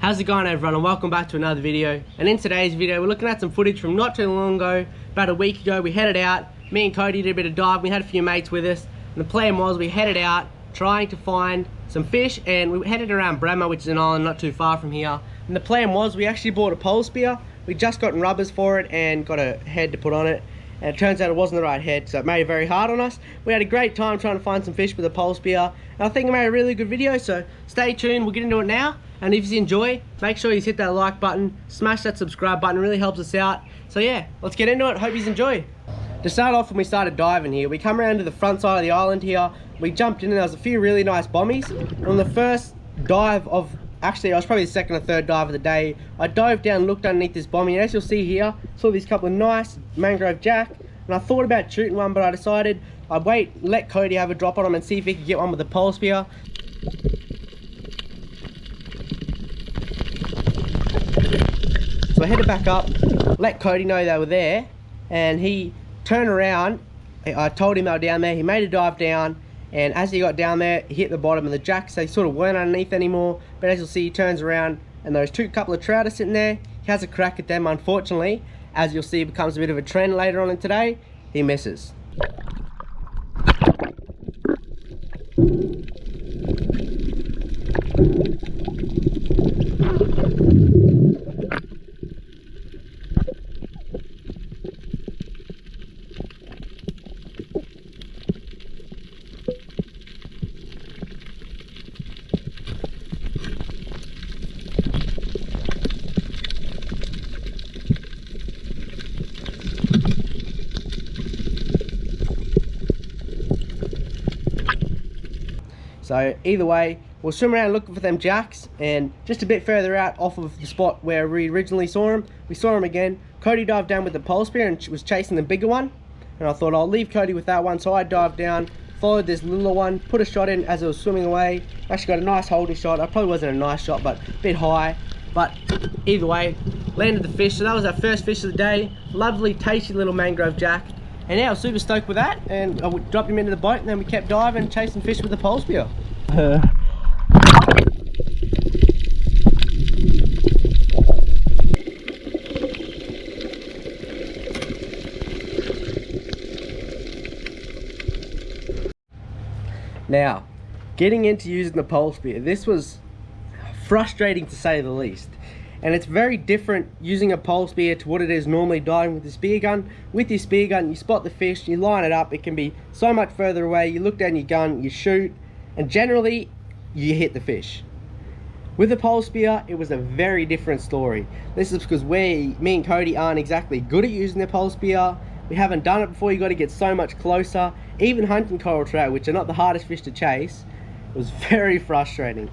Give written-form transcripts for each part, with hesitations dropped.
How's it going, everyone, and welcome back to another video. And in today's video we're looking at some footage from not too long ago. About a week ago we headed out, me and Cody did a bit of diving, we had a few mates with us, and the plan was we headed out trying to find some fish, and we headed around Bremer, which is an island not too far from here. And the plan was we actually bought a pole spear. We just gotten rubbers for it and got a head to put on it, and it turns out it wasn't the right head, so it made it very hard on us. We had a great time trying to find some fish with a pole spear, and I think I made a really good video, so stay tuned, we'll get into it now. And if you enjoy, make sure you hit that like button, smash that subscribe button, it really helps us out. So yeah, let's get into it, hope you enjoy. To start off, when we started diving here, we come around to the front side of the island here, we jumped in and there was a few really nice bommies. On the first dive of, actually I was probably the second or third dive of the day, I dove down and looked underneath this bommie, and as you'll see here, saw these couple of nice mangrove jack, and I thought about shooting one, but I decided I'd wait, let Cody have a drop on them and see if he could get one with a pole spear. So I headed back up, let Cody know they were there, and he turned around. I told him they were down there. He made a dive down, and as he got down there, he hit the bottom of the jacks. They sort of weren't underneath anymore, but as you'll see, he turns around and those couple of trout are sitting there. He has a crack at them. Unfortunately, as you'll see, it becomes a bit of a trend later on in today, he misses. So either way, we'll swim around looking for them jacks, and just a bit further out off of the spot where we originally saw them, we saw them again. Cody dived down with the pole spear and was chasing the bigger one, and I thought I'll leave Cody with that one, so I dived down, followed this little one, put a shot in as it was swimming away. Actually got a nice holding shot. It probably wasn't a nice shot, but a bit high, but either way, landed the fish. So that was our first fish of the day. Lovely tasty little mangrove jack. And yeah, I was super stoked with that, and I dropped him into the boat, and then we kept diving, chasing fish with the pole spear. Now, getting into using the pole spear, this was frustrating to say the least. And it's very different using a pole spear to what it is normally diving with the spear gun. With your spear gun, you spot the fish, you line it up, it can be so much further away, you look down your gun, you shoot, and generally, you hit the fish. With the pole spear, it was a very different story. This is because me and Cody aren't exactly good at using the pole spear. We haven't done it before, you got to get so much closer. Even hunting coral trout, which are not the hardest fish to chase, was very frustrating.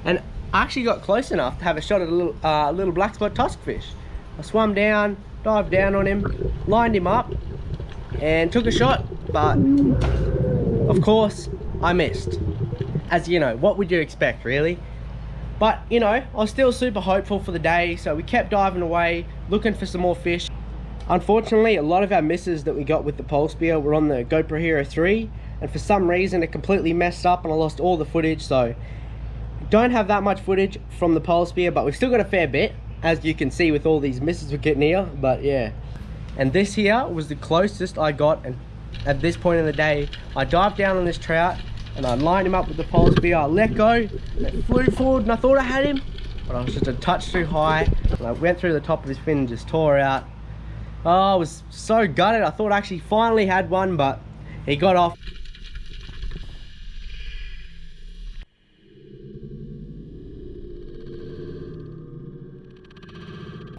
And I actually got close enough to have a shot at a little black spot tuskfish. I swam down, dived down on him, lined him up, and took a shot, but of course I missed. As you know, what would you expect, really? But you know, I was still super hopeful for the day, so we kept diving away, looking for some more fish. Unfortunately, a lot of our misses that we got with the pole spear were on the GoPro Hero 3, and for some reason it completely messed up and I lost all the footage, so don't have that much footage from the pole spear, but we've still got a fair bit, as you can see with all these misses we're getting here. But yeah, and this here was the closest I got, and at this point in the day I dived down on this trout and I lined him up with the pole spear. I let go, it flew forward, and I thought I had him, but I was just a touch too high, and I went through the top of his fin and just tore out. Oh, I was so gutted. I thought I actually finally had one, but he got off.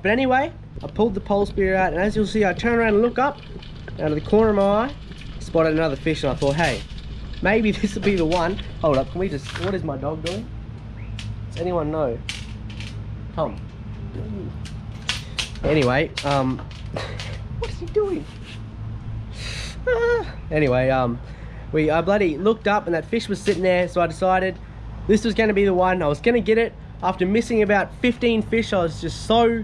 But anyway, I pulled the pole spear out, and as you'll see, I turn around and look up. Out of the corner of my eye, spotted another fish, and I thought, hey, maybe this will be the one. Hold up, can we just, what is my dog doing? Does anyone know? Tom. Anyway, what is he doing? Anyway, I bloody looked up and that fish was sitting there, so I decided this was gonna be the one. I was gonna get it. After missing about 15 fish, I was just so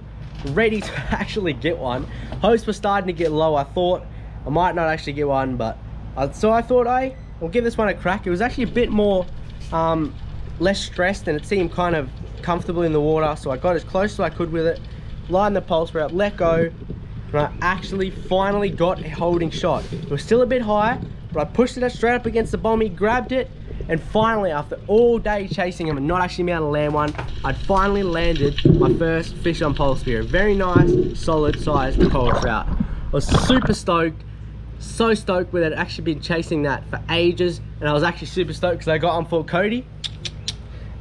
ready to actually get one. Hopes were starting to get low. I thought I might not actually get one, but so I thought I'll give this one a crack. It was actually a bit more less stressed, and it seemed kind of comfortable in the water, so I got as close as I could with it, lined the pole spear up, let go, and I actually finally got a holding shot. It was still a bit high, but I pushed it straight up against the bommy, grabbed it, and finally, after all day chasing him and not actually being able to land one, I'd finally landed my first fish on pole spear. A very nice, solid sized coral trout. I was super stoked, so stoked with it. I'd actually been chasing that for ages, and I was actually super stoked because I got on for Cody.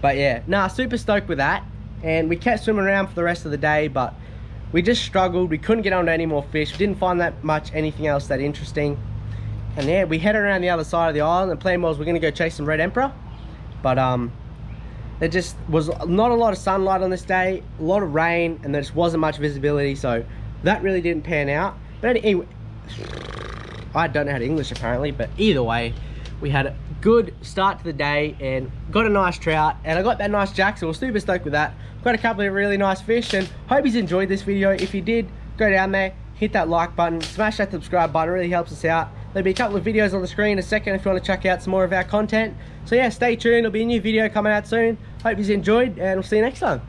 But yeah, nah, super stoked with that. And we kept swimming around for the rest of the day, but we just struggled. We couldn't get onto any more fish. We didn't find that much anything else that interesting. And yeah, we headed around the other side of the island. The plan was we're gonna go chase some red emperor, but there just was not a lot of sunlight on this day, a lot of rain, and there just wasn't much visibility, so that really didn't pan out. But anyway, I don't know how to English apparently, but either way, we had a good start to the day and got a nice trout, and I got that nice jack, so we're super stoked with that. Got a couple of really nice fish, and hope you enjoyed this video. If you did, go down there, hit that like button, smash that subscribe button, it really helps us out. There'll be a couple of videos on the screen in a second if you want to check out some more of our content. So yeah, stay tuned, there'll be a new video coming out soon. Hope you enjoyed, and we'll see you next time.